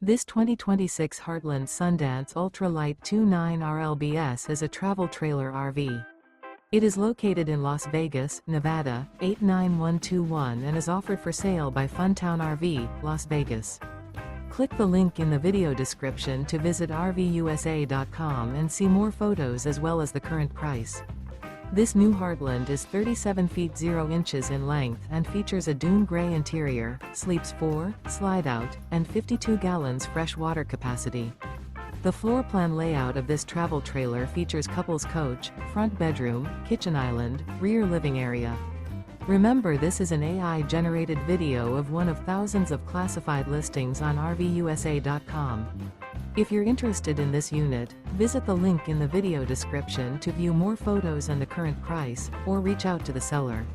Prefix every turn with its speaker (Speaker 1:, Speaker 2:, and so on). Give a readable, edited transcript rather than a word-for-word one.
Speaker 1: This 2026 Heartland Sundance Ultra-Lite 29 RLBS is a travel trailer RV. It is located in Las Vegas, Nevada, 89121 and is offered for sale by Funtown RV, Las Vegas. Click the link in the video description to visit RVUSA.com and see more photos as well as the current price. This new Heartland is 37 feet 0 inches in length and features a DUNE GRAY interior, sleeps 4, slide-out, and 52 gallons fresh water capacity. The floor plan layout of this travel trailer features couples coach, front bedroom, kitchen island, rear living area. Remember, this is an AI-generated video of one of thousands of classified listings on RVUSA.com. If you're interested in this unit, visit the link in the video description to view more photos and the current price, or reach out to the seller.